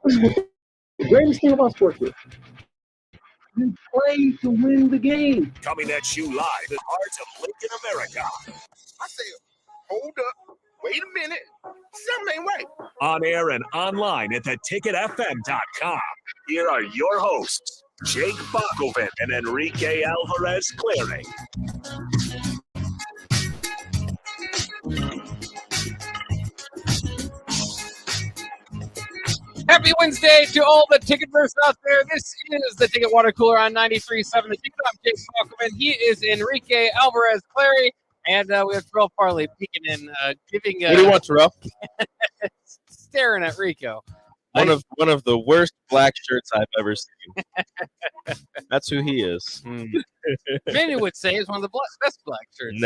This is the greatest thing about sports is you play to win the game. Coming at you live in the heart of Lincoln, America. I say, hold up, wait a minute, something ain't right. On air and online at theticketfm.com. Here are your hosts, Jake Bakoven and Enrique Alvarez Clearing. Happy Wednesday to all the Ticketverse out there. This is the Ticket Water Cooler on 93.7 The Ticket. I'm Jake Bakoven. He is Enrique Alvarez Clary. And we have Terrell Farley peeking in, giving. What do you want, Terrell? Staring at Rico. One of the worst black shirts I've ever seen. That's who he is. Many would say is one of the best black shirts.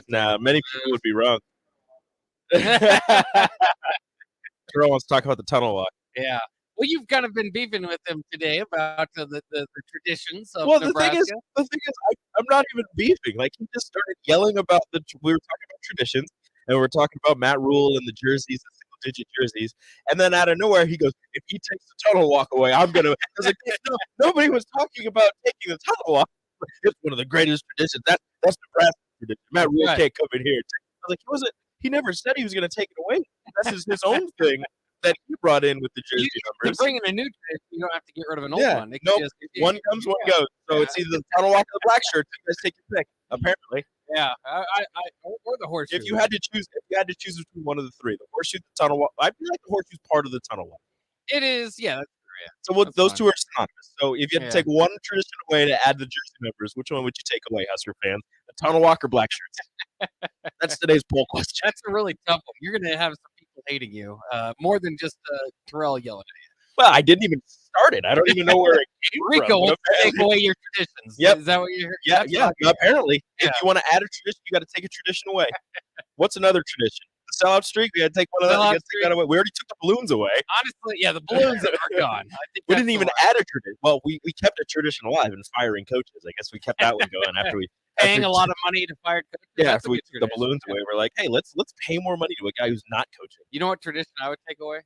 Nah. Many people would be wrong. Terrell wants to talk about the tunnel walk. Yeah. Well, you've kind of been beefing with him today about the traditions of Nebraska. The thing is, I'm not even beefing. Like, he just started yelling about we were talking about traditions, and we were talking about Matt Rule and the jerseys, the single-digit jerseys, and then out of nowhere, he goes, if he takes the tunnel walk away, I'm going to. I was like, no, nobody was talking about taking the tunnel walk. It's one of the greatest traditions. That's Nebraska tradition. Matt Rule can't come in here. I was like, he never said he was going to take it away. That's his own thing that he brought in with the jersey numbers. To bring in a new tradition, you don't have to get rid of an old one. One comes, one goes. So it's either the tunnel walk or the black shirt. You guys take your pick, apparently. Yeah, or the horseshoe. If you had to choose between one of the three, the horseshoe, the tunnel walk. I feel like the horseshoe's part of the tunnel walk. It is, yeah. So those two are synonymous. So if you had to take one tradition away to add the jersey numbers, which one would you take away, Husker fans? The tunnel walk or black shirts? That's today's poll question. That's a really tough one. You're going to have some people hating you more than just Terrell yelling at you. Well, I didn't even start it. I don't even know where it came Rico from. wants to take away your traditions. Yep. Is that what you heard? Yeah. Apparently, if you want to add a tradition, you got to take a tradition away. What's another tradition? The sellout streak. We got to take one of those. Take that away. We already took the balloons away. Honestly, yeah, the balloons are gone. I think we didn't even add a tradition. Well, we kept a tradition alive in firing coaches. I guess we kept that one going after we paying a lot of money to fire coaches. Yeah, after we took the balloons away, we're like, hey, let's pay more money to a guy who's not coaching. You know what tradition I would take away?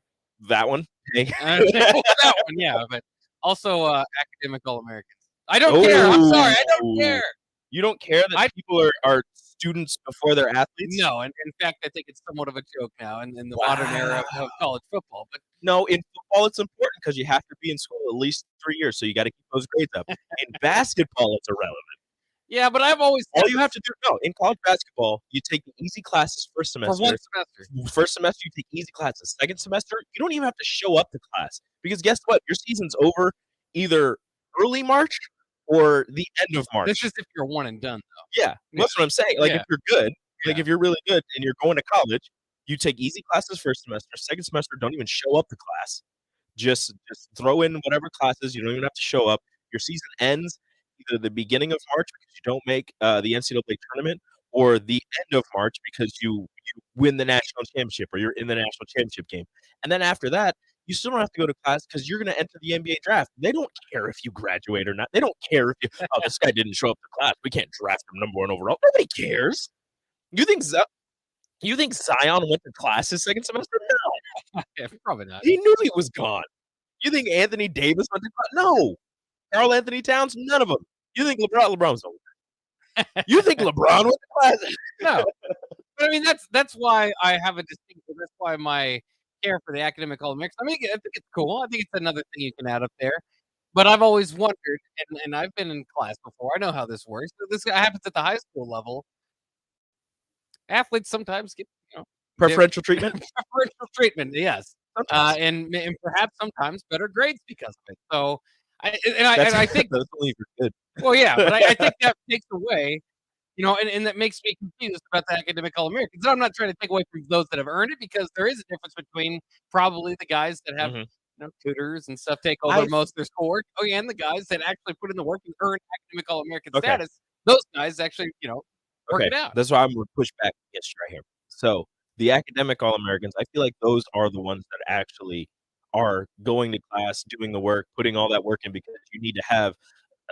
That one. That one, yeah, but also academic All-Americans. I don't care. I'm sorry, I don't care. You don't care that people are students before they're athletes? No, and in fact, I think it's somewhat of a joke now in the modern era of college football. But no, in football, it's important because you have to be in school at least 3 years, so you got to keep those grades up. In basketball, it's irrelevant. Yeah, but I've always all you have to do. In college basketball, you take the easy classes first semester. For one semester. First semester, you take easy classes. Second semester, you don't even have to show up to class because guess what? Your season's over either early March or the end of March. This is if you're one and done, though. Yeah, that's what I'm saying. Like if you're good, like if you're really good and you're going to college, you take easy classes first semester. Second semester, don't even show up to class. Just throw in whatever classes. You don't even have to show up. Your season ends either the beginning of March because you don't make the NCAA tournament, or the end of March because you win the national championship or you're in the national championship game. And then after that, you still don't have to go to class because you're going to enter the NBA draft. They don't care if you graduate or not. They don't care if this guy didn't show up to class. We can't draft him number 1 overall. Nobody cares. You think Zion went to class his second semester? No. Yeah, probably not. He knew he was gone. You think Anthony Davis went to class? No. Karl Anthony Towns? None of them. You think LeBron's over? You think LeBron went to class? No. But I mean, that's why I have a distinction. That's why my care for the academic All-Americans. I mean, I think it's cool. I think it's another thing you can add up there. But I've always wondered, and I've been in class before. I know how this works. But this happens at the high school level. Athletes sometimes get preferential treatment. Preferential treatment, yes. And perhaps sometimes better grades because of it. So, I think that's only for good. Well, yeah, but I think that takes away, and that makes me confused about the academic All-Americans. I'm not trying to take away from those that have earned it because there is a difference between probably the guys that have tutors and stuff take over most of their schoolwork. Oh, yeah, and the guys that actually put in the work and earn academic All-American status. Those guys actually, work it out. That's why I'm going to push back against you right here. So the academic All-Americans, I feel like those are the ones that actually are going to class, doing the work, putting all that work in because you need to have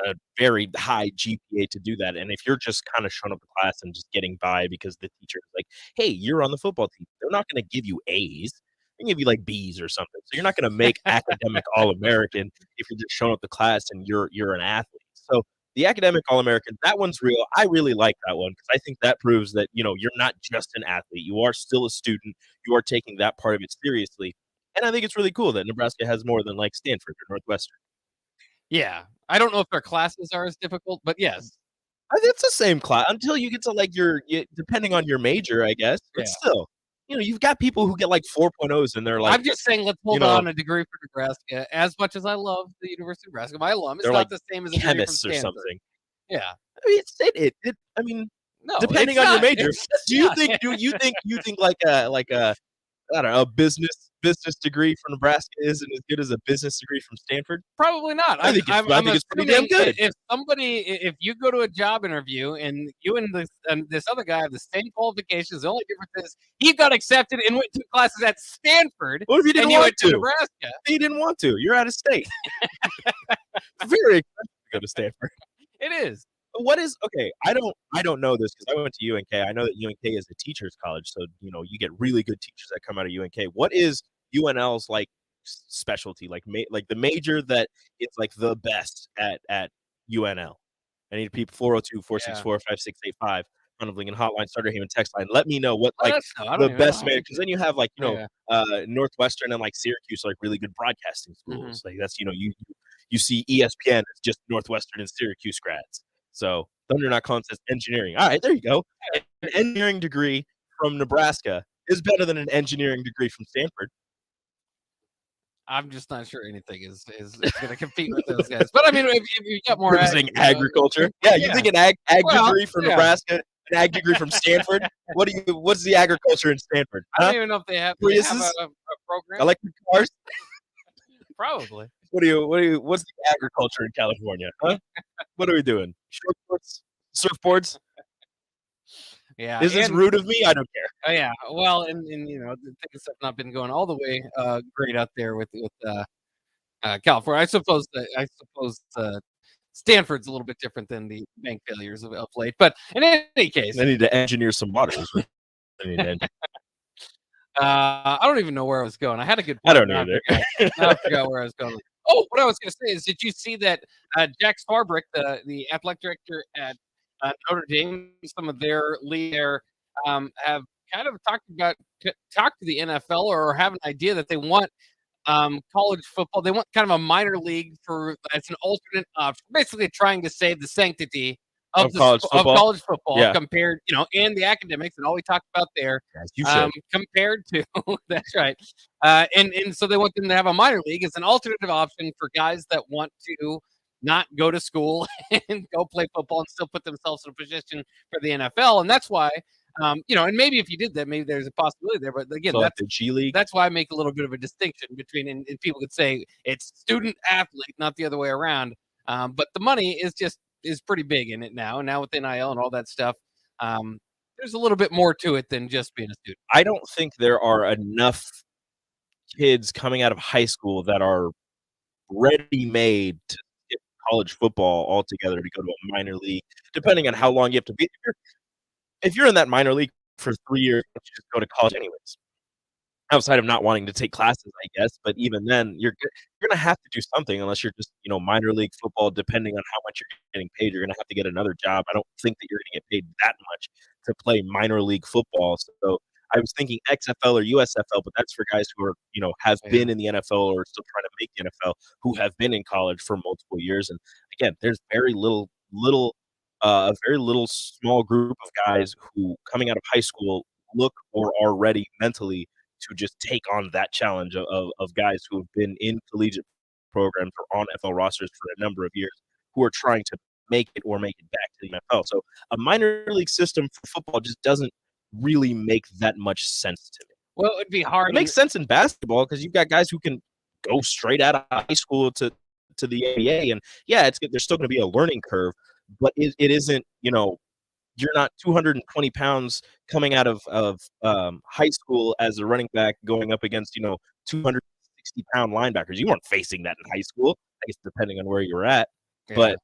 a very high GPA to do that. And if you're just kind of showing up to class and just getting by because the teacher is like, hey, you're on the football team, they're not going to give you A's. They give you like B's or something. So you're not going to make academic All-American if you're just showing up to class and you're an athlete. So the academic All-American, that one's real. I really like that one because I think that proves that, you're not just an athlete. You are still a student. You are taking that part of it seriously. And I think it's really cool that Nebraska has more than like Stanford or Northwestern. Yeah. I don't know if their classes are as difficult, but yes. It's the same class until you get to like depending on your major, I guess. But still, you've got people who get like 4.0s and they're like, I'm just saying, let's hold on a degree for Nebraska. As much as I love the University of Nebraska, my alum, it's not like the same as a degree from chemists or Stanford. something. Yeah. I mean, No, depending it's on your not. major. It's Do you not. think like a I don't know, a business degree from Nebraska isn't as good as a business degree from Stanford? Probably not. I think it's pretty damn good. If you go to a job interview and you and this other guy have the same qualifications, the only difference is he got accepted and went to classes at Stanford. What if you didn't and you want went to Nebraska? You didn't want to. You're out of state. It's very expensive to go to Stanford. It is. What is okay? I don't know this because I went to UNK. I know that UNK is a teachers' college, so you get really good teachers that come out of UNK. What is UNL's like specialty? Like the major that it's like the best at UNL. I need people 402-464-5685 on the Lincoln hotline, starter Heyman text line. Let me know what the best major, because then you have like Northwestern and like Syracuse are like really good broadcasting schools. Like that's you see ESPN as just Northwestern and Syracuse grads. So Thunder not calling says engineering. All right, there you go. An engineering degree from Nebraska is better than an engineering degree from Stanford. I'm just not sure anything is going to compete with those guys. But I mean, if you got more agriculture, you think an ag degree from Nebraska, an ag degree from Stanford. What's the agriculture in Stanford? I don't even know if they have a program. Electric cars. Probably. What's the agriculture in California? Huh? What are we doing? Shortboards? Surfboards? Yeah. Is this rude of me? I don't care. Oh yeah. Well, and things have not been going all the way great out there with California. I suppose Stanford's a little bit different than the bank failures of late. But in any case, I need to engineer some water. I don't even know where I was going. I had a good point. I don't know either. I forgot where I was going. Oh, what I was going to say is, did you see that Jack Swarbrick, the athletic director at Notre Dame, some of their league there have kind of talked to the NFL or have an idea that they want college football. They want kind of a minor league as an alternate option, basically trying to save the sanctity of college football compared, and the academics and all we talked about there, compared to that's right. And so they want them to have a minor league as an alternative option for guys that want to not go to school and go play football and still put themselves in a position for the NFL. And that's why, and maybe if you did that, maybe there's a possibility there. But again, that's the G League. That's why I make a little bit of a distinction between, and people could say it's student athlete, not the other way around. But the money is pretty big in it now. And now with NIL and all that stuff, there's a little bit more to it than just being a student. I don't think there are enough kids coming out of high school that are ready-made to get college football altogether to go to a minor league, depending on how long you have to be. If you're in that minor league for 3 years, you just go to college anyways. Outside of not wanting to take classes, I guess, but even then, you're going to have to do something unless you're just, minor league football. Depending on how much you're getting paid, you're going to have to get another job. I don't think that you're going to get paid that much to play minor league football. So I was thinking XFL or USFL, but that's for guys who are, have been in the NFL or still trying to make the NFL, who have been in college for multiple years. And again, there's very a very little small group of guys who, coming out of high school, look or are ready mentally to just take on that challenge of guys who have been in collegiate programs or on NFL rosters for a number of years, who are trying to make it back to the NFL. So a minor league system for football just doesn't really make that much sense to me. Well, it'd be hard. It makes sense in basketball because you've got guys who can go straight out of high school to the NBA, and there's still going to be a learning curve, but it isn't, you're not 220 pounds coming out of high school as a running back going up against, 260-pound linebackers. You weren't facing that in high school, I guess, depending on where you were at. Yeah. But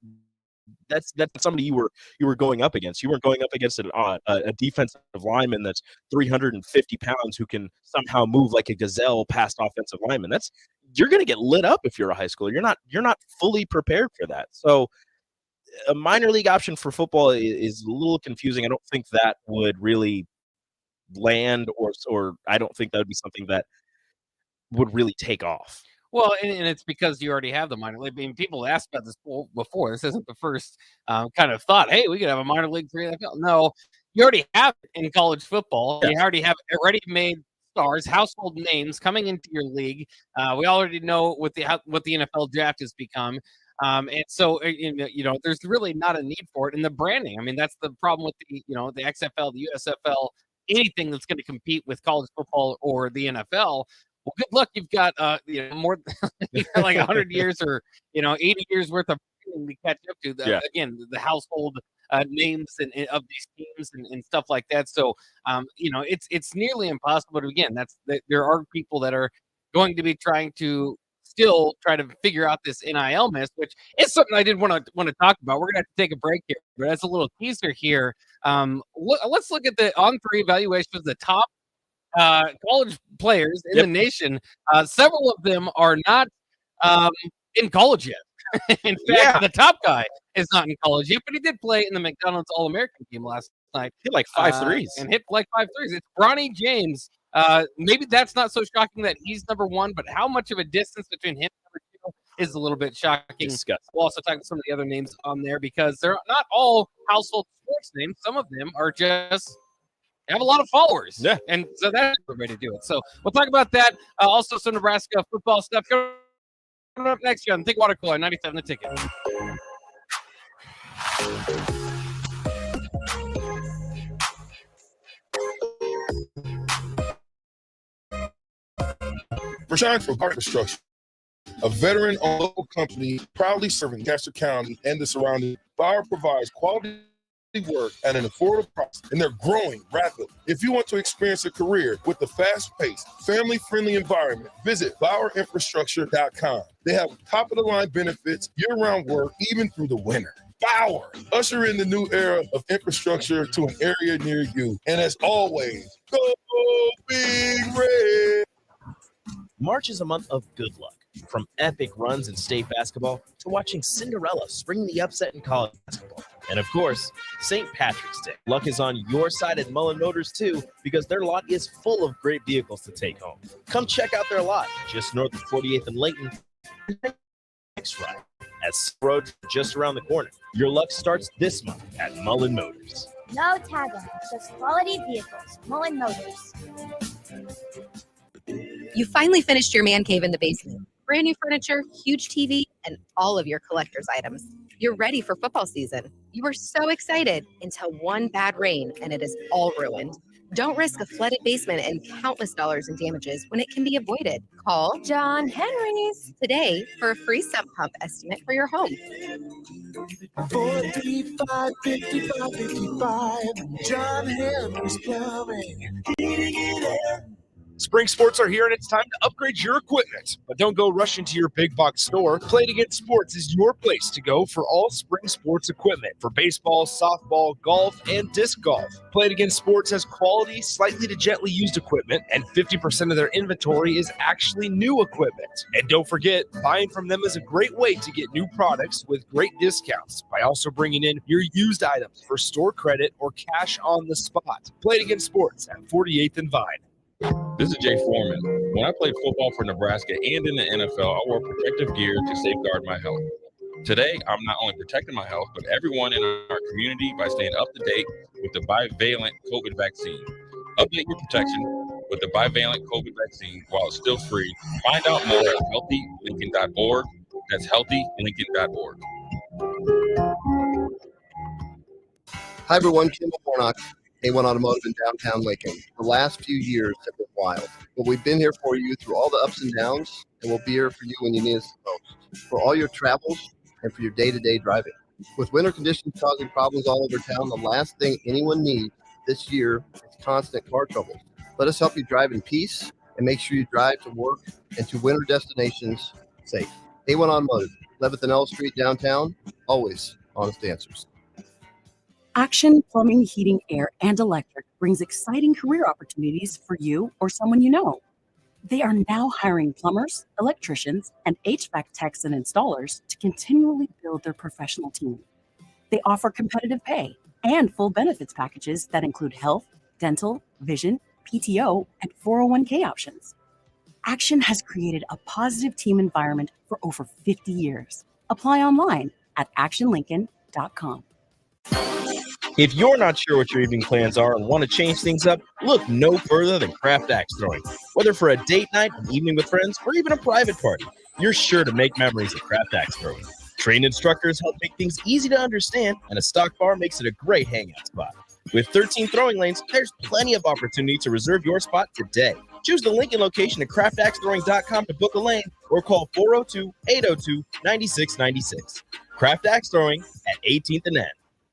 that's somebody you were going up against. You weren't going up against a defensive lineman that's 350 pounds who can somehow move like a gazelle past offensive lineman. You're going to get lit up if you're a high schooler. You're not fully prepared for that. So a minor league option for football is a little confusing. I don't think that would really land, or I don't think that would be something that would really take off. Well, and it's because you already have the minor league. I mean, people asked about this before. This isn't the first kind of thought, hey, we could have a minor league for NFL. No, you already have it in college football. Yes. You already have already-made stars, household names coming into your league. We already know what the NFL draft has become. And so, there's really not a need for it. And the branding, I mean, that's the problem with the XFL, the USFL, anything that's going to compete with college football or the NFL. Well, good luck. You've got more like 100 years or 80 years worth of to catch up to. Again, the household names of these teams and stuff like that. So, it's nearly impossible to. Again, there are people that are going to be trying to still try to figure out this NIL mess, which is something I did want to talk about. We're gonna have to take a break here, but as a little teaser here, let's look at the on-3 evaluations of the top college players in the nation. Several of them are not in college yet. In fact, the top guy is not in college yet, but he did play in the McDonald's All-American game last night. Hit like 5 threes. And hit like 5 threes. It's Bronny James. Maybe that's not so shocking that he's number one, but how much of a distance between him and number two is a little bit shocking. Disgusting. We'll also talk about some of the other names on there because they're not all household sports names. Some of them are just have a lot of followers. Yeah. And so that's the way to do it. So we'll talk about that. Also some Nebraska football stuff coming up next year on Think Water Cooler 97 The Ticket. Rashawn from Art Construction, a veteran-owned local company proudly serving Castor County and the surrounding. Bauer provides quality work at an affordable price, and they're growing rapidly. If you want to experience a career with a fast-paced, family-friendly environment, visit BauerInfrastructure.com. They have top-of-the-line benefits, year-round work, even through the winter. Bauer, usher in the new era of infrastructure to an area near you. And as always, go Big Red! March is a month of good luck. From epic runs in state basketball to watching Cinderella spring the upset in college basketball. And of course, St. Patrick's Day. Luck is on your side at Mullen Motors too, because their lot is full of great vehicles to take home. Come check out their lot just north of 48th and Layton. Next ride as road just around the corner. Your luck starts this month at Mullen Motors. No tagging, just quality vehicles. Mullen Motors. You finally finished your man cave in the basement. Brand new furniture, huge TV, and all of your collector's items. You're ready for football season. You were so excited until one bad rain and it is all ruined. Don't risk a flooded basement and countless dollars in damages when it can be avoided. Call John Henry's today for a free sump pump estimate for your home. 435 55 55. John Henry's Plumbing. Spring sports are here, and it's time to upgrade your equipment. But don't go rushing to your big box store. Play It Again Sports is your place to go for all spring sports equipment for baseball, softball, golf, and disc golf. Play It Again Sports has quality, slightly to gently used equipment, and 50% of their inventory is actually new equipment. And don't forget, buying from them is a great way to get new products with great discounts by also bringing in your used items for store credit or cash on the spot. Play It Again Sports at 48th and Vine. This is Jay Foreman. When I played football for Nebraska and in the NFL, I wore protective gear to safeguard my health. Today, I'm not only protecting my health, but everyone in our community by staying up to date with the bivalent COVID vaccine. Update your protection with the bivalent COVID vaccine while it's still free. Find out more at healthylincoln.org. That's healthylincoln.org. Hi, everyone. Kim Warnock. A1 Automotive in downtown Lincoln. The last few years have been wild, but we've been here for you through all the ups and downs, and we'll be here for you when you need us the most, for all your travels and for your day-to-day driving. With winter conditions causing problems all over town, the last thing anyone needs this year is constant car trouble. Let us help you drive in peace and make sure you drive to work and to winter destinations safe. A1 Automotive, 11th and L Street downtown, always honest answers. Action Plumbing, Heating, Air, and Electric brings exciting career opportunities for you or someone you know. They are now hiring plumbers, electricians, and HVAC techs and installers to continually build their professional team. They offer competitive pay and full benefits packages that include health, dental, vision, PTO, and 401k options. Action has created a positive team environment for over 50 years. Apply online at actionlincoln.com. If you're not sure what your evening plans are and want to change things up, look no further than Craft Axe Throwing. Whether for a date night, an evening with friends, or even a private party, you're sure to make memories at Craft Axe Throwing. Trained instructors help make things easy to understand, and a stock bar makes it a great hangout spot. With 13 throwing lanes, there's plenty of opportunity to reserve your spot today. Choose the Lincoln location at craftaxethrowing.com to book a lane or call 402-802-9696. Craft Axe Throwing at 18th and N.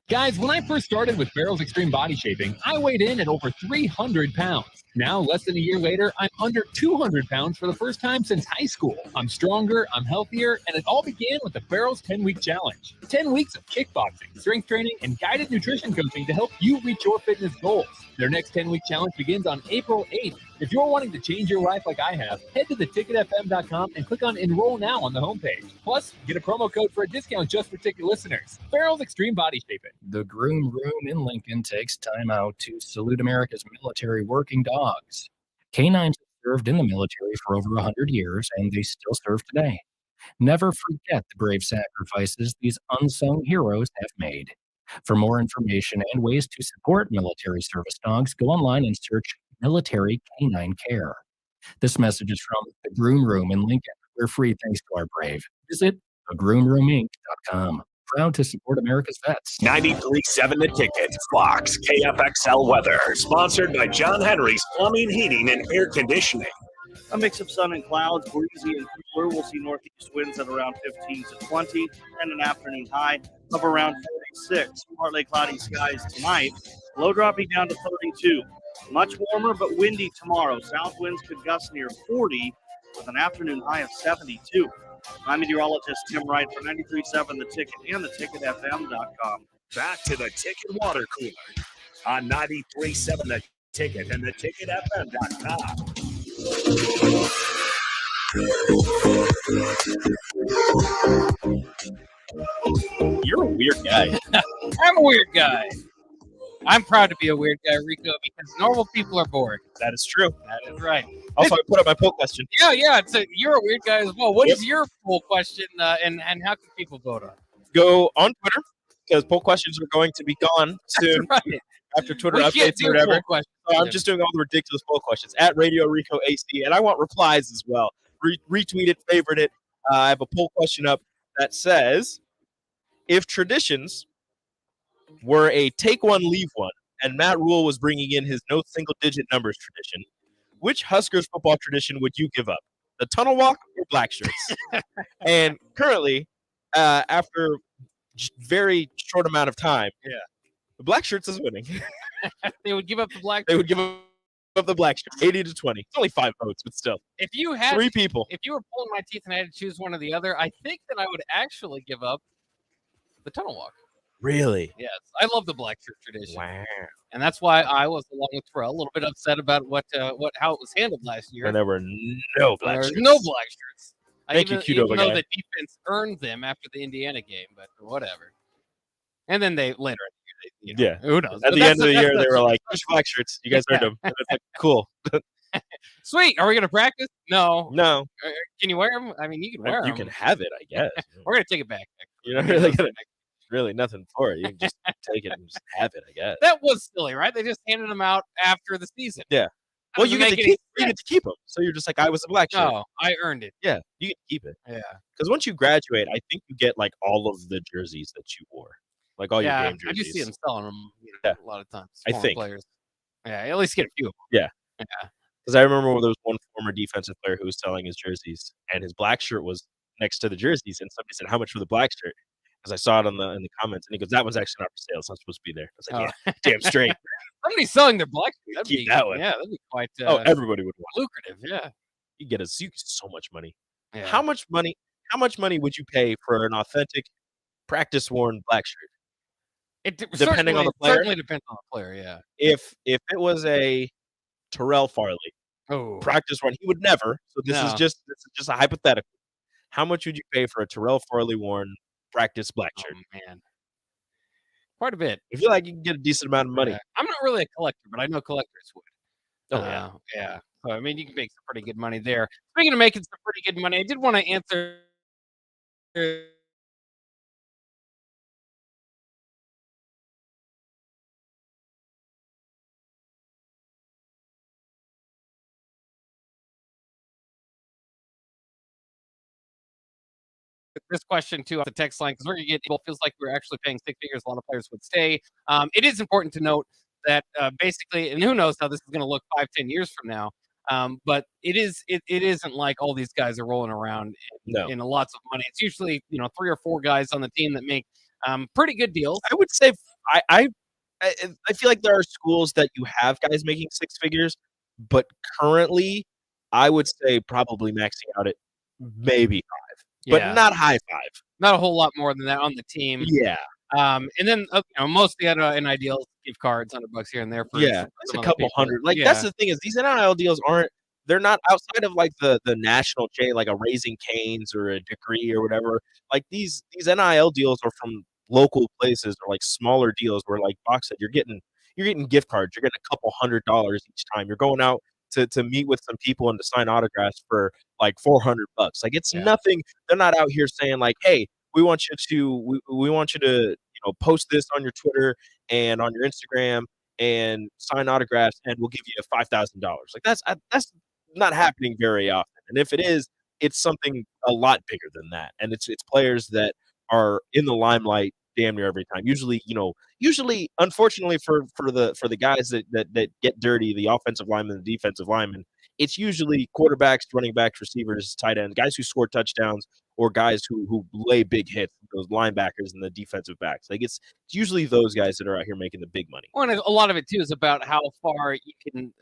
Guys, when I first started with Farrell's Extreme Body Shaping, I weighed in at over 300 pounds. Now, less than a year later, I'm under 200 pounds for the first time since high school. I'm stronger, I'm healthier, and it all began with the Farrell's 10-Week Challenge. 10 weeks of kickboxing, strength training, and guided nutrition coaching to help you reach your fitness goals. Their next 10-week challenge begins on April 8th. If you're wanting to change your life like I have, head to theticketfm.com and click on Enroll Now on the homepage. Plus, get a promo code for a discount just for ticket listeners. Farrell's Extreme Body Shaping. The Groom Room in Lincoln takes time out to salute America's military working dogs. Canines have served in the military for over 100 years, and they still serve today. Never forget the brave sacrifices these unsung heroes have made. For more information and ways to support military service dogs, go online and search Military Canine Care. This message is from the Groom Room in Lincoln. We're free thanks to our brave. Visit thegroomroominc.com. Proud to support America's vets. 93.7 The Ticket, Fox, KFXL weather. Sponsored by John Henry's Plumbing, Heating, and Air Conditioning. A mix of sun and clouds, breezy and cooler. We'll see northeast winds at around 15 to 20 and an afternoon high of around 46. Partly cloudy skies tonight. Low dropping down to 32. Much warmer but windy tomorrow. South winds could gust near 40 with an afternoon high of 72. I'm meteorologist Tim Wright for 93.7 The Ticket and theticketfm.com. Back to the Ticket Water Cooler on 93.7 The Ticket and theticketfm.com. You're a weird guy. I'm a weird guy. I'm proud to be a weird guy, Rico, because normal people are bored. That is true. That is right. Also, I put up my poll question. Yeah. You're a weird guy as well. What is your poll question, and how can people vote on it? Go on Twitter, because poll questions are going to be gone soon. That's right. After Twitter updates or whatever. So I'm just doing all the ridiculous poll questions at Radio Rico AC, and I want replies as well. Retweet it, favorite it. I have a poll question up that says, if traditions were a take one, leave one, and Matt Rule was bringing in his no single-digit numbers tradition, which Huskers football tradition would you give up? The tunnel walk or black shirts? And currently, after very short amount of time, the black shirts is winning. They would give up the black. They would give up the black shirts, 80 to 20. It's only 5 votes, but still. If you had 3 people, if you were pulling my teeth and I had to choose one or the other, I think that I would actually give up the tunnel walk. Really? Yes, I love the black shirt tradition. Wow. And that's why I was, along with Terrell, a little bit upset about how it was handled last year. And there were no black shirts. No black shirts. Thank you, cute even guy. though the defense earned them after the Indiana game, but whatever. And then they later, who knows? At the end of the year, they were like, "Here's your black shirts. You guys earned them." And it's like, cool. Sweet. Are we gonna practice? No. No. Can you wear them? I mean, you can wear them. You can have it, I guess. We're gonna take it back. You're not really gonna. Really nothing for it. You can just take it and just have it, I guess. That was silly, right? They just handed them out after the season. Yeah. Well, you get to keep them. So you're just like, I was a black shirt. Oh, I earned it. Yeah, you get to keep it. Yeah. Because once you graduate, I think you get like all of the jerseys that you wore, like all your game jerseys. I just see them selling them a lot of times. I think. Players. Yeah, at least get a few. Yeah. Yeah. Because I remember there was one former defensive player who was selling his jerseys, and his black shirt was next to the jerseys, and somebody said, "How much for the black shirt?" Because I saw it in the comments, and he goes, "That one's actually not for sale. It's not supposed to be there." I was like, "Yeah, damn straight." Somebody's selling their black shirt. That'd Keep be, that one. Yeah, that'd be quite. Everybody would want lucrative. Yeah, you get so much money. Yeah. How much money would you pay for an authentic practice worn black shirt. Depending on the player. Certainly depends on the player, yeah. If it was a Terrell Farley, practice worn, he would never. So this is just a hypothetical. How much would you pay for a Terrell Farley worn practice black shirt? Oh, man. Quite a bit. I feel like you can get a decent amount of money. Yeah. I'm not really a collector, but I know collectors would. Oh, yeah. Yeah. So, I mean, you can make some pretty good money there. Speaking of making some pretty good money, I did want to answer this question too on the text line because we're going to get people. Feels like we're actually paying six figures. A lot of players would stay. It is important to note that basically, and who knows how this is going to look 5-10 years from now. But it isn't like all these guys are rolling around in lots of money. It's usually 3 or 4 guys on the team that make pretty good deals. I would say I feel like there are schools that you have guys making six figures, but currently I would say probably maxing out at maybe 5, but not high 5. Not a whole lot more than that on the team. Yeah. And then most of the NIL gift cards, $100 here and there for it's a couple hundred. Like that's the thing is these NIL deals they're not outside of like the national chain, like a Raising Cane's or a Degree or whatever. Like these NIL deals are from local places or like smaller deals where, like Bach said, you're getting gift cards. You're getting a couple $100 each time. You're going out to meet with some people and to sign autographs for like $400. Like it's nothing. They're not out here saying like, hey, we want you to post this on your Twitter and on your Instagram and sign autographs and we'll give you $5,000. Like that's not happening very often. And if it is, it's something a lot bigger than that. And it's players that are in the limelight damn near every time. Usually, unfortunately for the guys that get dirty, the offensive linemen, the defensive linemen, it's usually quarterbacks, running backs, receivers, tight ends, guys who score touchdowns, or guys who lay big hits, those linebackers and the defensive backs. Like it's usually those guys that are out here making the big money. Well, and a lot of it too is about how far you can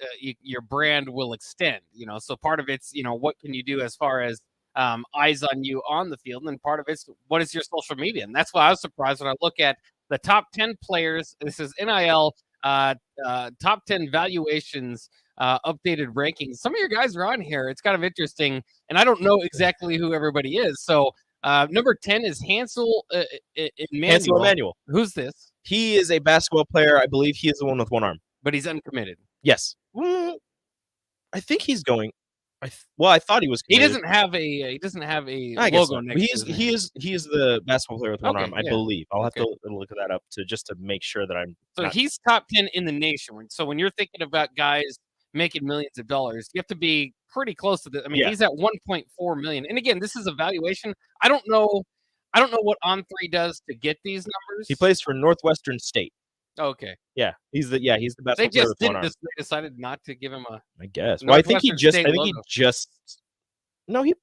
your brand will extend. So part of it's what can you do as far as eyes on you on the field, and part of it's what is your social media, and that's why I was surprised when I look at the top 10 players. This is NIL top 10 valuations. Updated rankings. Some of your guys are on here. It's kind of interesting, and I don't know exactly who everybody is. So number 10 is Hansel Emmanuel. Hansel Emmanuel. Who's this? He is a basketball player. I believe he is the one with one arm. But he's uncommitted. Yes. I think he's going. I thought he was committed. He doesn't have a logo next to his name. He is the basketball player with one arm, I yeah. believe. I'll have to look that up just to make sure that I'm. So he's top 10 in the nation. So when you're thinking about guys making millions of dollars, you have to be pretty close to this. I mean, he's at 1.4 million. And again, this is a valuation. I don't know what On3 does to get these numbers. He plays for Northwestern State. Okay. Yeah, he's the basketball player with one arm. They decided not to give him a. I guess. Well, I think he just. No, he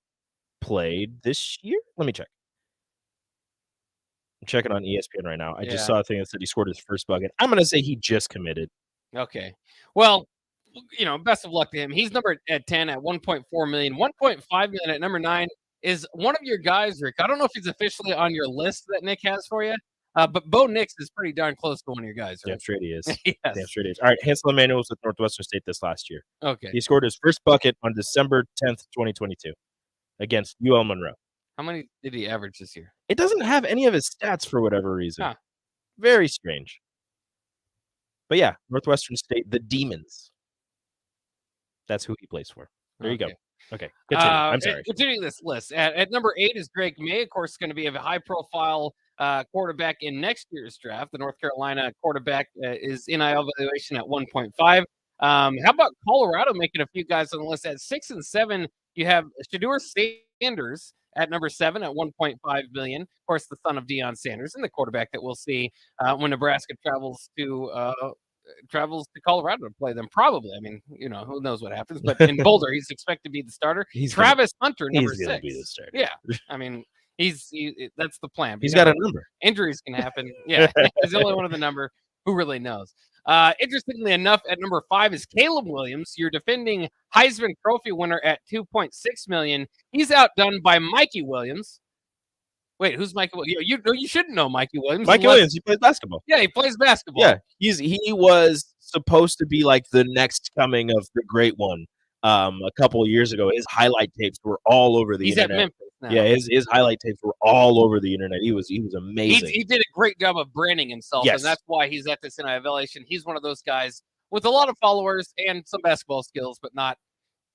played this year. Let me check. I'm checking on ESPN right now. I just saw a thing that said he scored his first bucket. I'm gonna say he just committed. Okay. Well, best of luck to him. He's number at 10 at 1.4 million. 1.5 million at number 9 is one of your guys, Rick. I don't know if he's officially on your list that Nick has for you, but Bo Nix is pretty darn close to one of your guys, right? Damn straight he is. Yes. Damn straight he is. All right, Hansel Emmanuel was with Northwestern State this last year. Okay. He scored his first bucket on December 10th, 2022 against UL Monroe. How many did he average this year? It doesn't have any of his stats for whatever reason. Huh. Very strange. But yeah, Northwestern State, the Demons. That's who he plays for. There you go. Okay. Continue. I'm sorry. Continuing this list. At number 8 is Drake May. Of course, going to be a high-profile quarterback in next year's draft. The North Carolina quarterback is NIL valuation at 1.5. How about Colorado making a few guys on the list? At 6 and 7, you have Shedeur Sanders at number 7 at 1.5 billion. Of course, the son of Deion Sanders and the quarterback that we'll see when Nebraska travels to Colorado to play them. Probably. I mean, who knows what happens. But in Boulder, he's expected to be the starter. Travis Hunter, number 6. Be the starter. Yeah. I mean, that's the plan. He's got a number. Injuries can happen. Yeah. He's the only one of the number. Who really knows? Interestingly enough, at number 5 is Caleb Williams, your defending Heisman Trophy winner at 2.6 million. He's outdone by Mikey Williams Wait, who's Mikey Williams? You shouldn't know Mikey Williams. Mikey Williams, he plays basketball. Yeah, he plays basketball. Yeah, he was supposed to be like the next coming of the great one. A couple of years ago, his highlight tapes were all over the He's internet. at Memphis now. Yeah, his highlight tapes were all over the internet. He was amazing. He did a great job of branding himself, Yes. and that's why he's at this NIL evaluation. He's one of those guys with a lot of followers and some basketball skills, but not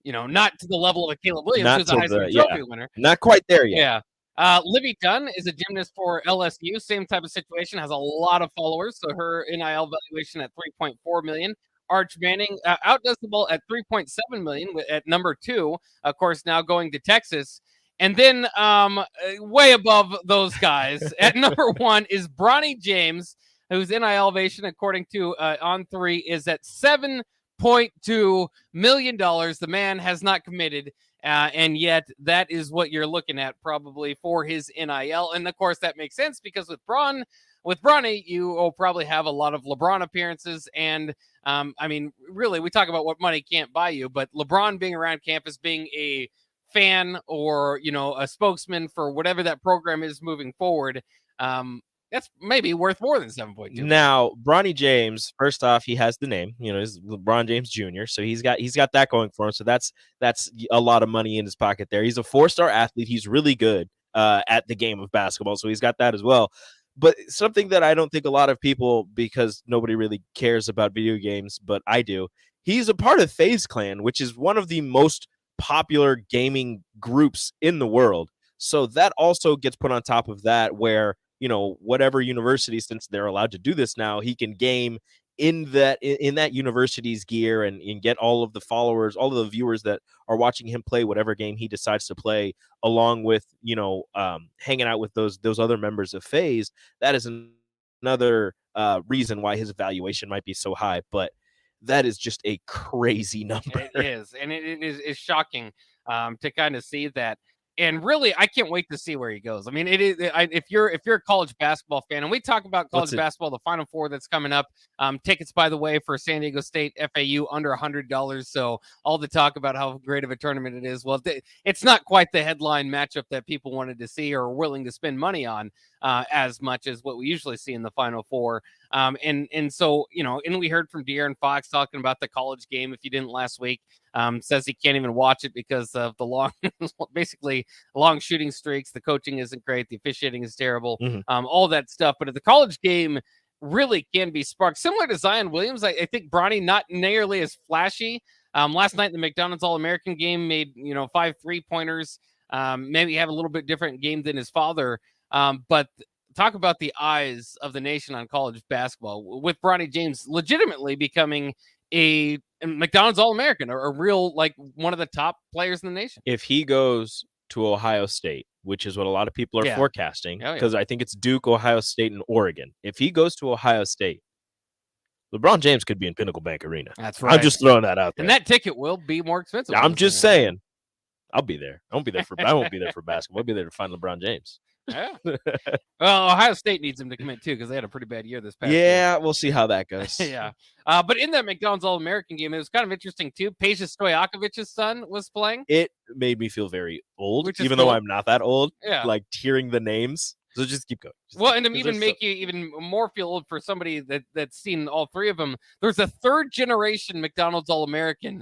to the level of a Caleb Williams, Not who's a to Heisman the- Trophy yeah. winner. Not quite there yet. Yeah. Livy Dunn is a gymnast for LSU. Same type of situation. Has a lot of followers. So her NIL valuation at $3.4 million. Arch Manning outdoes the ball at $3.7 million at number 2. Of course, now going to Texas. And then way above those guys at number 1 is Bronny James, whose NIL valuation, according to On3, is at $7.2 million. The man has not committed. And yet that is what you're looking at probably for his NIL. And of course that makes sense because with Bronny, you will probably have a lot of LeBron appearances. And I mean, really, we talk about what money can't buy you, but LeBron being around campus, being a fan or, a spokesman for whatever that program is moving forward, that's maybe worth more than 7.2. Now, Bronny James, first off, he has the name, he's LeBron James Jr., so he's got that going for him. So that's a lot of money in his pocket there. He's a 4-star athlete. He's really good at the game of basketball, so he's got that as well. But something that I don't think a lot of people, because nobody really cares about video games, but I do, he's a part of FaZe Clan, which is one of the most popular gaming groups in the world. So that also gets put on top of that where, whatever university, since they're allowed to do this now, he can game in that university's gear and get all of the followers, all of the viewers that are watching him play whatever game he decides to play, along with, hanging out with those other members of FaZe. That is another reason why his valuation might be so high. But that is just a crazy number. It is. And it is shocking to kind of see that. And really, I can't wait to see where he goes. I mean, if you're a college basketball fan, and we talk about college basketball, the Final Four that's coming up. Tickets, by the way, for San Diego State FAU under $100. So all the talk about how great of a tournament it is. Well, it's not quite the headline matchup that people wanted to see or are willing to spend money on as much as what we usually see in the Final Four. And so, and we heard from De'Aaron Fox talking about the college game. If you didn't last week, says he can't even watch it because of the long shooting streaks. The coaching isn't great. The officiating is terrible. All that stuff. But if the college game really can be sparked, similar to Zion Williams, I think Bronny not nearly as flashy. Last night in the McDonald's All-American game made 5 3-pointers. Maybe have a little bit different game than his father. But talk about the eyes of the nation on college basketball with Bronny James legitimately becoming a McDonald's All-American or a real, one of the top players in the nation. If he goes to Ohio State, which is what a lot of people are forecasting, because I think it's Duke, Ohio State, and Oregon. If he goes to Ohio State, LeBron James could be in Pinnacle Bank Arena. That's right. I'm just throwing that out there. And that ticket will be more expensive. I'm just saying. I'll be there. I won't be there for basketball. I'll be there to find LeBron James. Yeah. Well, Ohio State needs him to commit too because they had a pretty bad year this past year. Yeah, we'll see how that goes. Yeah. But in that McDonald's All-American game, it was kind of interesting too. Peja Stojakovic's son was playing. It made me feel very old, even though I'm not that old. Yeah. Like hearing the names. So just keep going. And to even make you even more feel old for somebody that's seen all 3 of them, there's a 3rd generation McDonald's All-American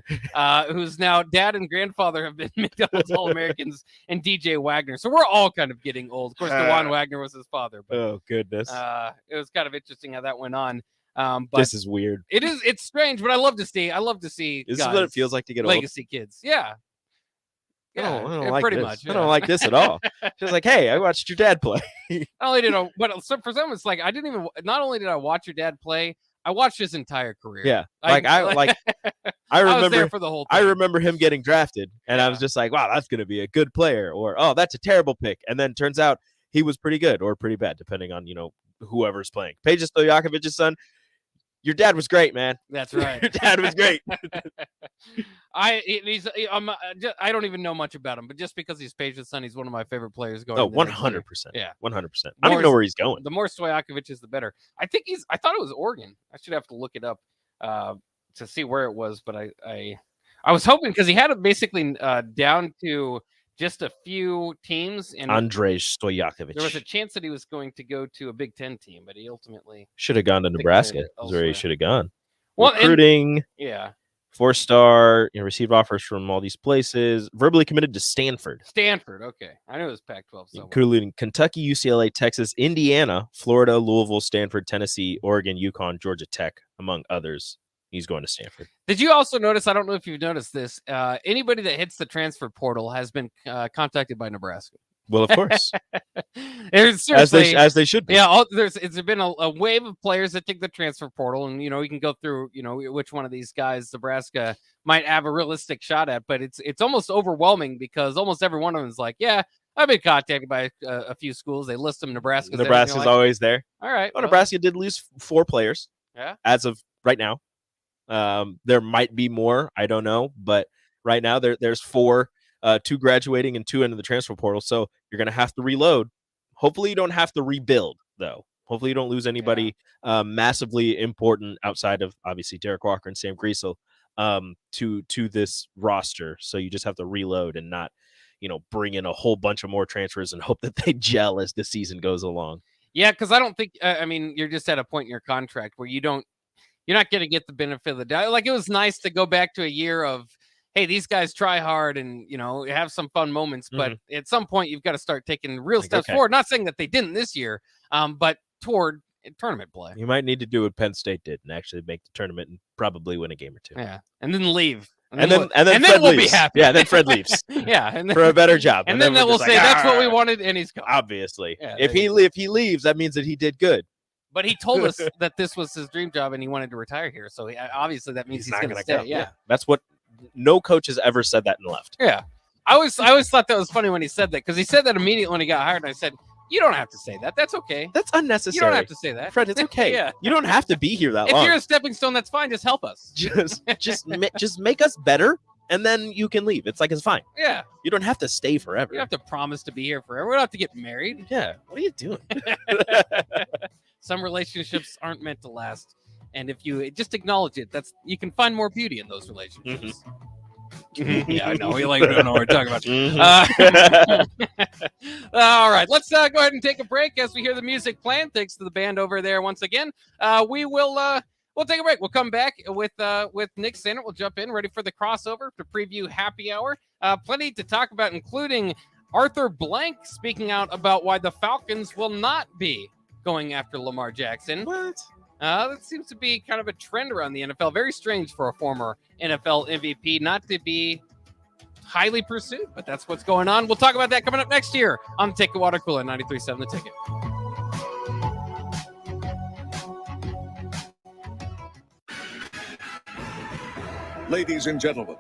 whose now dad and grandfather have been McDonald's All-Americans, and DJ Wagner. So we're all kind of getting old. Of course, DeJuan Wagner was his father. But, oh, goodness. It was kind of interesting how that went on. But this is weird. It's strange, but I love to see. This is what it feels like to get legacy kids. Yeah. Yeah, I don't like pretty this. much. Yeah. I don't like this at all. Just like, hey, I watched your dad play. Not only did I, but for some, it's like I didn't even. Not only did I watch your dad play, I watched his entire career. Yeah, I remember was there for the whole thing. I remember him getting drafted, and I was just like, wow, that's going to be a good player, or oh, that's a terrible pick. And then turns out he was pretty good or pretty bad, depending on whoever's playing. Peja Stojakovic's son. Your dad was great, man. That's right. Your dad was great. I don't even know much about him, but just because he's Peja's son, he's one of my favorite players going. 100%. Yeah, 100%. I don't even know where he's going. The more Stojakovic is, the better. I thought it was Oregon. I should have to look it up to see where it was, but I was hoping because he had it basically down to just a few teams. And Andrej Stojakovic. there was a chance that he was going to go to a Big Ten team, but he ultimately should have gone to Nebraska. That's where he elsewhere. should have gone. Well, Recruiting. Yeah. 4-star, received offers from all these places. Verbally committed to Stanford. Okay. I knew it was Pac-12 somewhere. Including Kentucky, UCLA, Texas, Indiana, Florida, Louisville, Stanford, Tennessee, Oregon, UConn, Georgia Tech, among others. He's going to Stanford. Did you also notice, I don't know if you've noticed this, anybody that hits the transfer portal has been contacted by Nebraska. Well, of course. As they should be. Yeah, there's been a wave of players that take the transfer portal, and, you can go through, which one of these guys Nebraska might have a realistic shot at, but it's almost overwhelming because almost every one of them is like, yeah, I've been contacted by a few schools. They list them Nebraska's Nebraska's always there. All right. Well, Nebraska did lose 4 players. Yeah. As of right now. There might be more. I don't know. But right now there's 4, 2 graduating and 2 into the transfer portal. So you're going to have to reload. Hopefully you don't have to rebuild, though. Hopefully you don't lose anybody massively important outside of, obviously, Derek Walker and Sam Griesel to this roster. So you just have to reload and not, bring in a whole bunch of more transfers and hope that they gel as the season goes along. Yeah, because I don't think, you're just at a point in your contract where you're not going to get the benefit of the doubt. Like, it was nice to go back to a year of, hey, these guys try hard and, have some fun moments. But at some point, you've got to start taking real steps forward. Not saying that they didn't this year, but toward tournament play. You might need to do what Penn State did and actually make the tournament and probably win a game or 2. Yeah, and then leave. And then Fred we'll be happy. Yeah, then Fred leaves. Yeah, and then, for a better job. And then we'll say that's what we wanted, and he's gone. Obviously, yeah, if he leaves, that means that he did good. But he told us that this was his dream job and he wanted to retire here. So obviously that means he's going to stay. Go. Yeah, that's what no coach has ever said that and left. Yeah, I always thought that was funny when he said that, because he said that immediately when he got hired. And I said, you don't have to say that. That's okay. That's unnecessary. You don't have to say that, Fred. It's okay. Yeah. You don't have to be here that long. If you're a stepping stone, that's fine. Just help us. Just make us better, and then you can leave. It's fine. Yeah. You don't have to stay forever. You don't have to promise to be here forever. We don't have to get married. Yeah. What are you doing? Some relationships aren't meant to last, and if you just acknowledge it, you can find more beauty in those relationships. Yeah, I know. We don't know what we're talking about. All right, let's go ahead and take a break as we hear the music playing. Thanks to the band over there once again. We'll take a break. We'll come back with Nick Sandert. We'll jump in, ready for the crossover to preview Happy Hour. Plenty to talk about, including Arthur Blank speaking out about why the Falcons will not be going after Lamar Jackson. What? That seems to be kind of a trend around the NFL. Very strange for a former NFL MVP not to be highly pursued, but that's what's going on. We'll talk about that coming up next year on the Ticket Water Cooler 93.7 The Ticket. Ladies and gentlemen,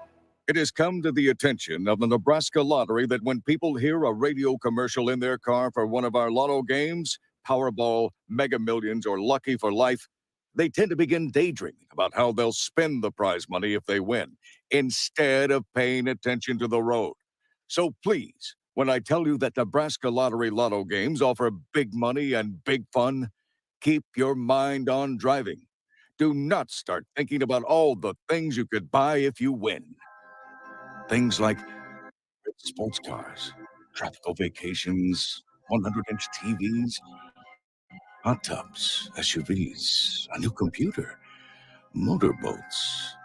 it has come to the attention of the Nebraska Lottery that when people hear a radio commercial in their car for one of our lotto games, Powerball, Mega Millions, or Lucky for Life, they tend to begin daydreaming about how they'll spend the prize money if they win, instead of paying attention to the road. So please, when I tell you that Nebraska Lottery Lotto games offer big money and big fun, keep your mind on driving. Do not start thinking about all the things you could buy if you win. Things like sports cars, tropical vacations, 100-inch TVs, hot tubs, SUVs, a new computer, motorboats.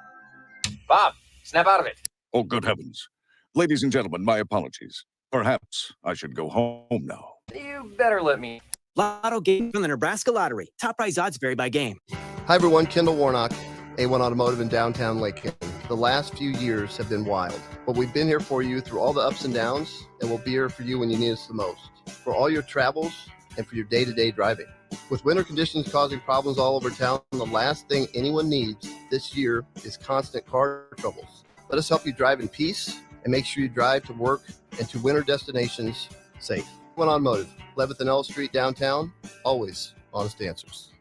Bob, snap out of it. Oh, good heavens. Ladies and gentlemen, my apologies. Perhaps I should go home now. You better let me. Lotto game from the Nebraska Lottery. Top prize odds vary by game. Hi, everyone. Kendall Warnock, A1 Automotive in downtown Lakeland. The last few years have been wild, but we've been here for you through all the ups and downs, and we'll be here for you when you need us the most, for all your travels and for your day-to-day driving. With winter conditions causing problems all over town, the last thing anyone needs this year is constant car troubles. Let us help you drive in peace and make sure you drive to work and to winter destinations safe. A1 Automotive, 11th and L Street downtown, always honest answers.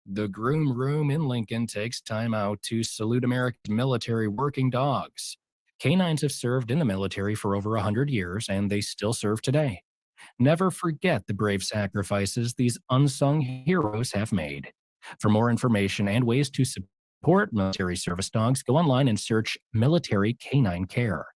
The Groom Room in Lincoln takes time out to salute America's military working dogs. Canines have served in the military for over 100 years, and they still serve today. Never forget the brave sacrifices these unsung heroes have made. For more information and ways to support military service dogs, go online and search Military Canine Care.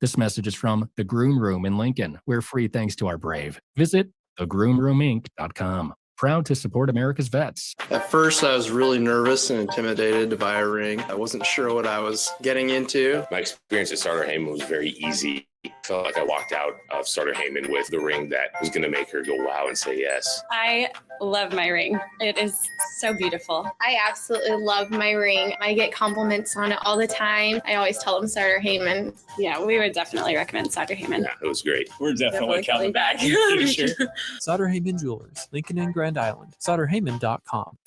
This message is from the Groom Room in Lincoln. We're free thanks to our brave. Visit thegroomroominc.com. Proud to support America's vets. At first, I was really nervous and intimidated to buy a ring. I wasn't sure what I was getting into. My experience at Starter Heyman was very easy. I felt like I walked out of Starter Heyman with the ring that was going to make her go wow and say yes. I love my ring. It is so beautiful. I absolutely love my ring. I get compliments on it all the time. I always tell them Starter Heyman. Yeah, we would definitely recommend Starter Heyman. Yeah, it was great. We're definitely coming back in the future. Sauter Heyman Jewelers, Lincoln and Grand Island. SauterHeyman.com.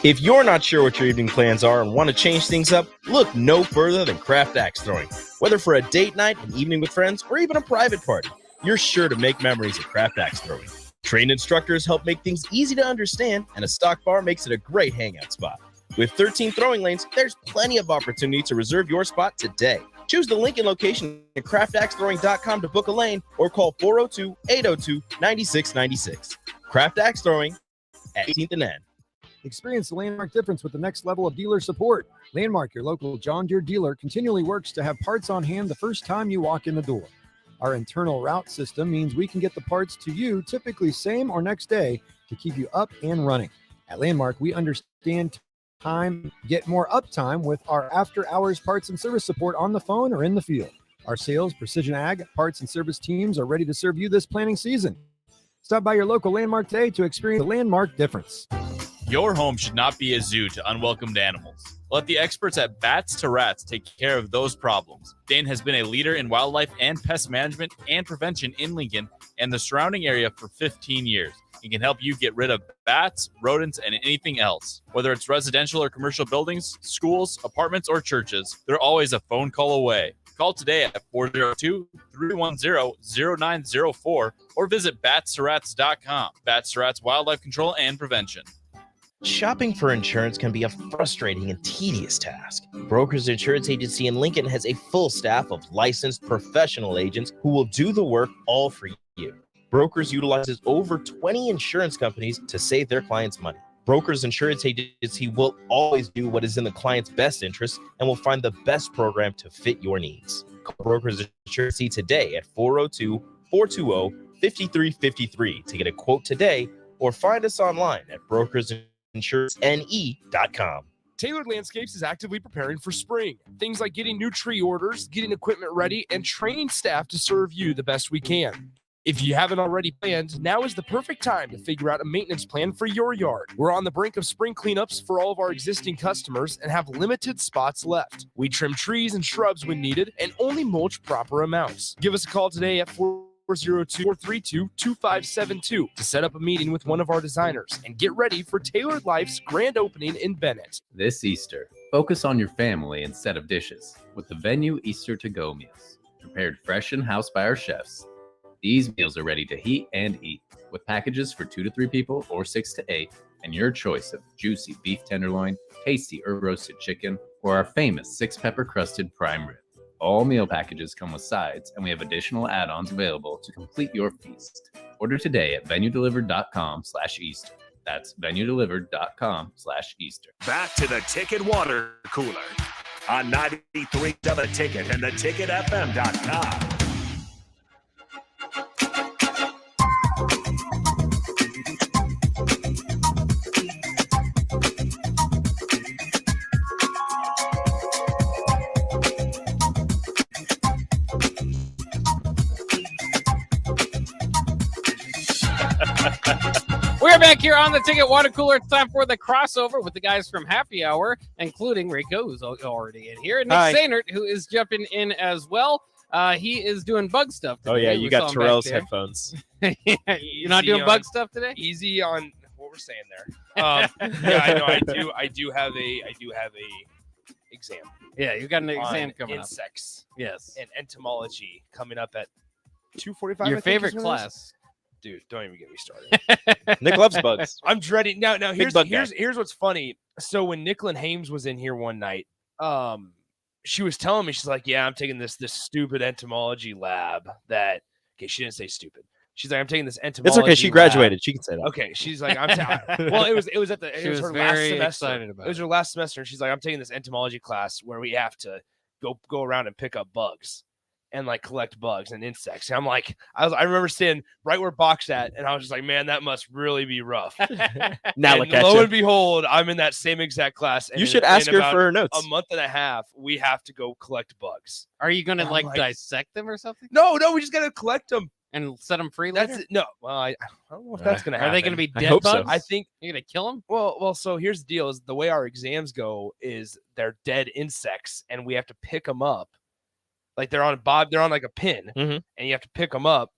If you're not sure what your evening plans are and want to change things up, look no further than Craft Axe Throwing. Whether for a date night, an evening with friends, or even a private party, you're sure to make memories at Craft Axe Throwing. Trained instructors help make things easy to understand, and a stock bar makes it a great hangout spot. With 13 throwing lanes, there's plenty of opportunity to reserve your spot today. Choose the Lincoln location at craftaxethrowing.com to book a lane or call 402-802-9696. Craft Axe Throwing at 18th and N. Experience the Landmark difference with the next level of dealer support. Landmark, your local John Deere dealer, continually works to have parts on hand the first time you walk in the door. Our internal route system means we can get the parts to you typically same or next day to keep you up and running. At Landmark, we understand time, get more uptime with our after-hours parts and service support on the phone or in the field. Our sales, precision ag, parts, and service teams are ready to serve you this planting season. Stop by your local Landmark today to experience the Landmark difference. Your home should not be a zoo to unwelcomed animals. Let the experts at Bats to Rats take care of those problems. Dane has been a leader in wildlife and pest management and prevention in Lincoln and the surrounding area for 15 years. He can help you get rid of bats, rodents, and anything else. Whether it's residential or commercial buildings, schools, apartments, or churches, they're always a phone call away. Call today at 402-310-0904 or visit batstorats.com. Bats to Rats Wildlife Control and Prevention. Shopping for insurance can be a frustrating and tedious task. Brokers Insurance Agency in Lincoln has a full staff of licensed professional agents who will do the work all for you. Brokers utilizes over 20 insurance companies to save their clients money. Brokers Insurance Agency will always do what is in the client's best interest and will find the best program to fit your needs. Call Brokers Insurance today at 402-420-5353 to get a quote today or find us online at brokersinsurancene.com. Tailored Landscapes is actively preparing for spring. Things like getting new tree orders, getting equipment ready, and training staff to serve you the best we can. If you haven't already planned, now is the perfect time to figure out a maintenance plan for your yard. We're on the brink of spring cleanups for all of our existing customers and have limited spots left. We trim trees and shrubs when needed and only mulch proper amounts. Give us a call today at 402-432-2572 to set up a meeting with one of our designers and get ready for Tailored Life's grand opening in Bennett. This Easter, focus on your family instead of dishes with the Venue Easter to-go meals. Prepared fresh in-house by our chefs, these meals are ready to heat and eat with packages for 2 to 3 people or 6 to 8 and your choice of juicy beef tenderloin, tasty herb roasted chicken, or our famous 6-pepper crusted prime rib. All meal packages come with sides, and we have additional add-ons available to complete your feast. Order today at venuedelivered.com/Easter. That's venuedelivered.com/Easter. Back to the Ticket Water Cooler on 93 The Ticket and theticketfm.com. We're back here on the Ticket Water Cooler. It's time for the crossover with the guys from Happy Hour, including Rico, who's already in here, and Nick Sainert, who is jumping in as well. He is doing bug stuff today. Oh, yeah, you got Terrell's headphones. You're not doing bug stuff today? Easy on what we're saying there. Yeah, I know. I do have a exam. Yeah, you got an exam coming insects. up. Yes. And entomology coming up at 2:45. Your favorite class. Dude, don't even get me started. Nick loves bugs. I'm dreading. Now here's bug what's funny. So when Nicklin Hames was in here one night, she was telling me, she's like, "Yeah, I'm taking this stupid entomology lab that." Okay, she didn't say stupid. She's like, "I'm taking this entomology." It's okay. She graduated. She can say that. Okay, she's like, well, it was at the. It was her last semester. Excited about it was her last semester, and she's like, "I'm taking this entomology class where we have to go around and pick up bugs." and like collect bugs and insects. And I'm like, I remember standing right where Bach's at, and I was just like, man, that must really be rough. Now and lo and behold, I'm in that same exact class. And You should ask her for her notes. A month and a half, we have to go collect bugs. Are you going to And like I'm dissect them or something? No, we just got to collect them and set them free later? That's it. No, well, I don't know if that's going to happen. Are they going to be I dead hope so. bugs? I think you're going to kill them. Well. So here's the deal: is the way our exams go is they're dead insects, and we have to pick them up. Like they're on like a pin, and you have to pick them up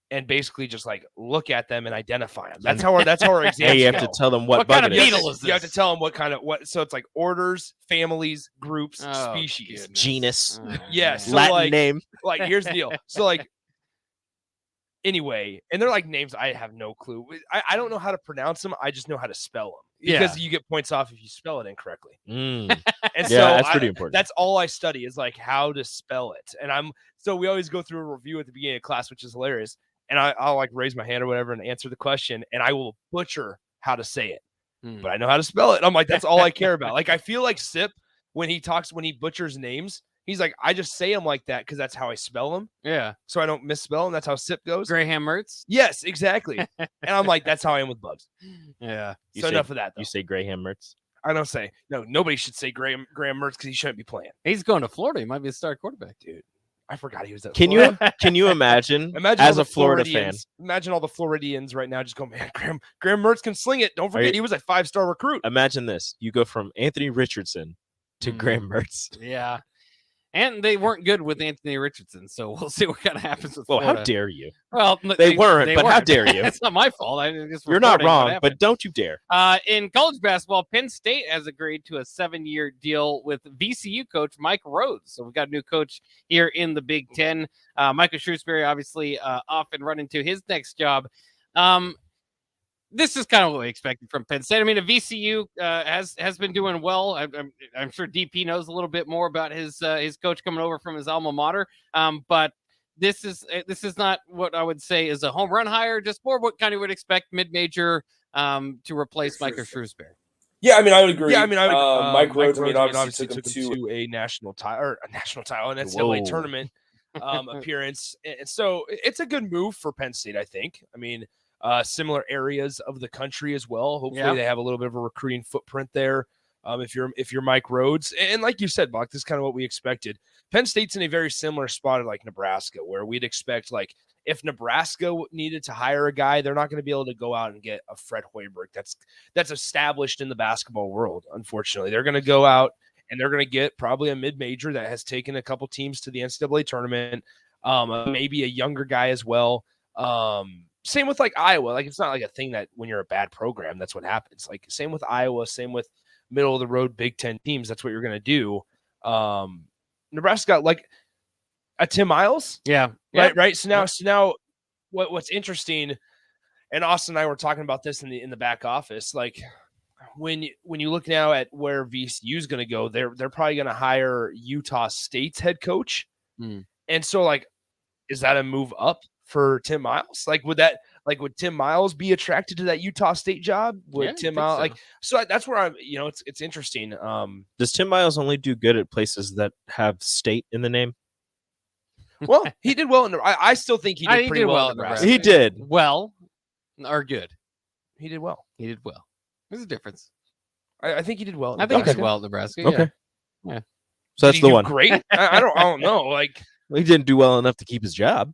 and basically just like look at them and identify them. That's how our exams And you have go. to tell them what kind bug of it is. beetle is this? You have to tell them what. So it's like orders, families, groups, Oh, species, goodness. Genus. Yeah, so Latin like, name. Like here's the deal. So like anyway, and they're like names I have no clue. I don't know how to pronounce them. I just know how to spell them because you get points off if you spell it incorrectly. Mm. And Yeah, so that's pretty important. That's all I study is like how to spell it. And so we always go through a review at the beginning of class, which is hilarious. And I'll like raise my hand or whatever and answer the question, and I will butcher how to say it, but I know how to spell it. And I'm like, that's all I care about. Like I feel like Sip when he butchers names, he's like, I just say them like that because that's how I spell them. Yeah. So I don't misspell them. That's how Sip goes. Graham Mertz. Yes, exactly. And I'm like, that's how I am with bugs. Yeah. So enough of that. Though. You say Graham Mertz. I don't say no. Nobody should say Graham Mertz because he shouldn't be playing. He's going to Florida. He might be a star quarterback, dude. I forgot he was at Can Florida. you imagine all as the a Florida fan? Floridians- Imagine all the Floridians right now just go, man, Graham Mertz can sling it. Don't forget, he was a 5-star recruit. Imagine this. You go from Anthony Richardson to Graham Mertz. Yeah. And they weren't good with Anthony Richardson, so we'll see what kind of happens with Well, Florida. how dare you? Well, they weren't, but how dare you? It's not my fault. You're not wrong, but don't you dare. In college basketball, Penn State has agreed to a 7-year deal with VCU coach Mike Rhodes. So we've got a new coach here in the Big Ten. Michael Shrewsbury, obviously, off and running to his next job. This is kind of what we expected from Penn State. I mean, the VCU has been doing well. I'm sure DP knows a little bit more about his coach coming over from his alma mater. But this is not what I would say is a home run hire. Just more what kind of would expect mid-major to replace Michael Shrewsbury. Yeah, I mean, I would agree. Yeah, I mean, Mike Rhodes, obviously took him to a national title, an NCAA tournament appearance, and so it's a good move for Penn State. I think. I mean. Similar areas of the country as well. Hopefully they have a little bit of a recruiting footprint there. If you're Mike Rhodes, and like you said, Bach, this is kind of what we expected. Penn State's in a very similar spot like Nebraska, where we'd expect like if Nebraska needed to hire a guy, they're not going to be able to go out and get a Fred Hoiberg. That's established in the basketball world. Unfortunately, they're going to go out and they're going to get probably a mid-major that has taken a couple teams to the NCAA tournament. Maybe a younger guy as well. Same with like Iowa. Like it's not like a thing that when you're a bad program, that's what happens. Like same with Iowa, same with middle of the road Big Ten teams. That's what you're going to do. Nebraska got like a Tim Miles. Yeah. Right. So now what's interesting, and Austin and I were talking about this in the back office, like when you look now at where VCU is going to go, they're probably going to hire Utah State's head coach. And so like, is that a move up for Tim Miles? Like, would Tim Miles be attracted to that Utah State job? Would Tim Miles so that's where I'm, it's interesting. Does Tim Miles only do good at places that have state in the name? Well, he did well. I still think he did pretty well in Nebraska. He did well or good. He did well. There's a difference. I think he did well. I think he did well at Nebraska. Okay. Yeah. So that's the one. Great. I don't know. Like he didn't do well enough to keep his job.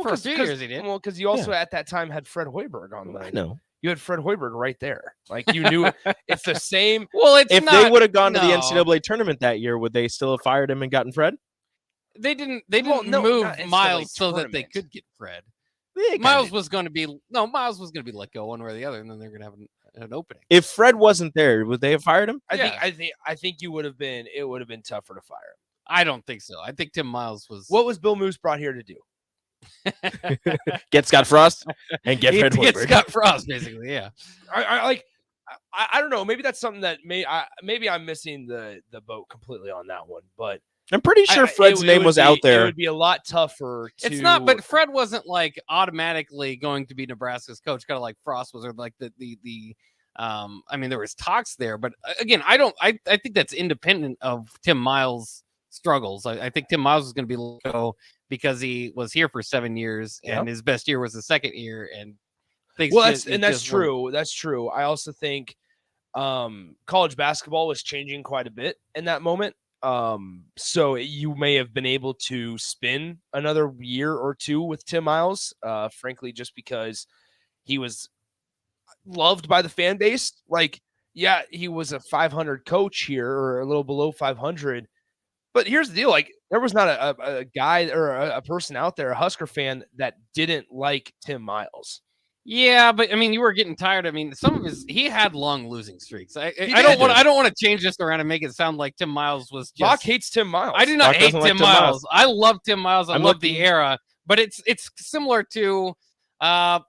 For a few years he did. Well, because you also at that time had Fred Hoiberg on the. I know. You had Fred Hoiberg right there. Like you knew it's the same. Well, if they would have gone to the NCAA tournament that year, would they still have fired him and gotten Fred? They didn't move Miles so that they could get Fred. Miles was going to be let go one way or the other, and then they're going to have an opening. If Fred wasn't there, would they have fired him? I think you would have been. It would have been tougher to fire him. I don't think so. I think Tim Miles was. What was Bill Moose brought here to do? Get Scott Frost and get Fred Hoiberg. Get Scott Frost, basically. Yeah. I don't know. Maybe that's something that maybe I'm missing the boat completely on that one, but I'm pretty sure Fred's name was out there. It would be a lot tougher. It's not, but Fred wasn't like automatically going to be Nebraska's coach, kind of like Frost was, or like the I mean, there was talks there, but again, I think that's independent of Tim Miles struggles. I think Tim Miles is going to be let go because he was here for 7 years, and his best year was the second year. And that's true. That's true. I also think college basketball was changing quite a bit in that moment. So you may have been able to spin another year or two with Tim Miles, frankly, just because he was loved by the fan base. Like, yeah, he was a 500 coach here, or a little below 500. But here's the deal. Like, there was not a guy or a person out there, a Husker fan, that didn't like Tim Miles. Yeah, but I mean, you were getting tired. I mean, he had long losing streaks. I don't want to change this around and make it sound like Tim Miles was just. Bach hates Tim Miles. I do not hate Tim Miles. I love Tim Miles. I love the era, but it's similar to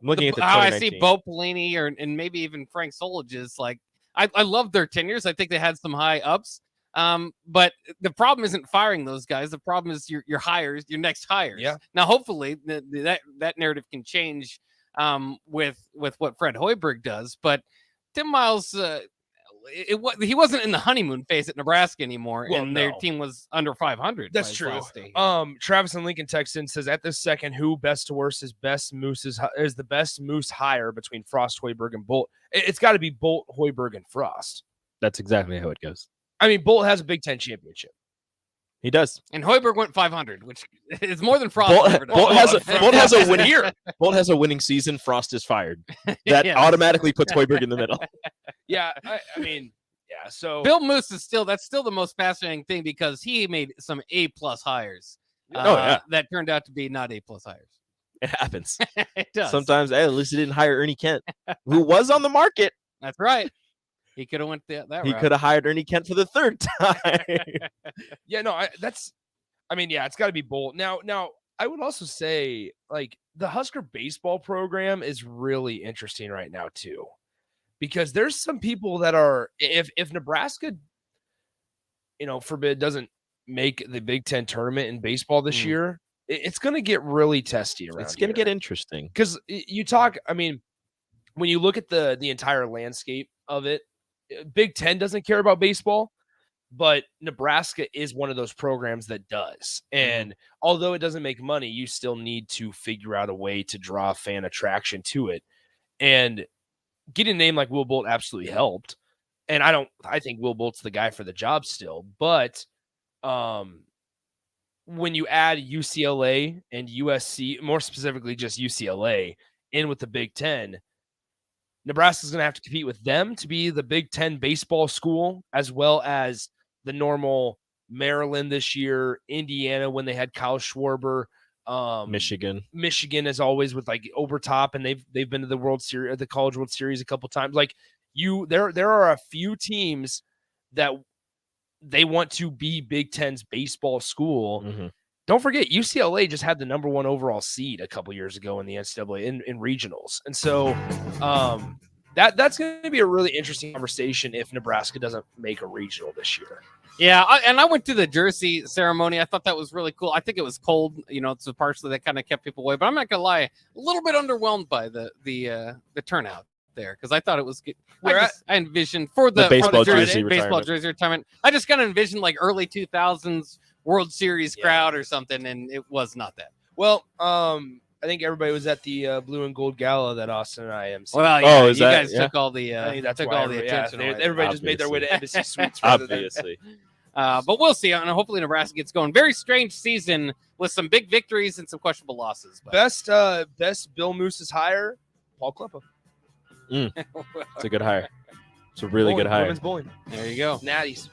looking at how I see Bo Pelini and maybe even Frank Solich's. Like, I love their tenures. I think they had some high ups. But the problem isn't firing those guys. The problem is your hires, your next hires. Yeah. Now, hopefully, that narrative can change. With what Fred Hoiberg does, but Tim Miles, he wasn't in the honeymoon phase at Nebraska anymore, and their team was under 500. That's true. Travis and Lincoln Texan says at this second, who best to worst is the best Moose hire between Frost, Hoiberg, and Bolt. It's got to be Bolt, Hoiberg, and Frost. That's exactly how it goes. I mean, Bolt has a Big Ten championship. He does. And Hoiberg went 500, which is more than Frost. Bolt has a winning year. Bolt has a winning season. Frost is fired. That automatically puts Hoiberg in the middle. Yeah, I mean, yeah. So Bill Moose is still the most fascinating thing because he made some A+ hires. That turned out to be not A+ hires. It happens. It does. Sometimes, at least he didn't hire Ernie Kent, who was on the market. That's right. He could have went that route. He could have hired Ernie Kent for the third time. Yeah, no, it's got to be Bolt. Now, I would also say, like, the Husker baseball program is really interesting right now too, because there's some people that are, if Nebraska, forbid, doesn't make the Big Ten tournament in baseball this year, it's going to get really testy around. It's going to get interesting because you talk. I mean, when you look at the entire landscape of it. Big Ten doesn't care about baseball, but Nebraska is one of those programs that does. And although it doesn't make money, you still need to figure out a way to draw fan attraction to it. And getting a name like Will Bolt absolutely helped. And I think Will Bolt's the guy for the job still. But when you add UCLA and USC, more specifically just UCLA, in with the Big Ten, Nebraska's going to have to compete with them to be the Big Ten baseball school, as well as the normal Maryland this year, Indiana when they had Kyle Schwarber, Michigan as always with like Obertop, and they've been to the World Series, the College World Series a couple times. Like there are a few teams that they want to be Big Ten's baseball school. Don't forget, UCLA just had the number 1 overall seed a couple years ago in the NCAA in regionals. And so that's going to be a really interesting conversation if Nebraska doesn't make a regional this year. Yeah, I went to the jersey ceremony. I thought that was really cool. I think it was cold, so partially that kind of kept people away. But I'm not going to lie, a little bit underwhelmed by the turnout there because I thought it was good. I envisioned for the baseball jersey retirement. I just kind of envisioned like early 2000s World Series crowd or something, and it was not that. Well, I think everybody was at the blue and gold gala that Austin and I MC. Well, yeah, you guys took all the attention. Everybody just made their way to Embassy Suites. Obviously. But we'll see. And hopefully Nebraska gets going. Very strange season with some big victories and some questionable losses. But. Best Bill Moose's hire, Paul Kleppo. It's a good hire. It's a really good hire. Women's bowling. There you go. Natties.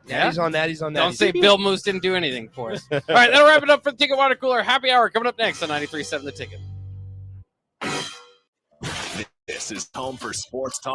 Natties on Natties on Natties. Don't say Bill Moose didn't do anything for us. All right, that'll wrap it up for the Ticket Water Cooler Happy Hour coming up next on 93.7 The Ticket. This is home for sports talk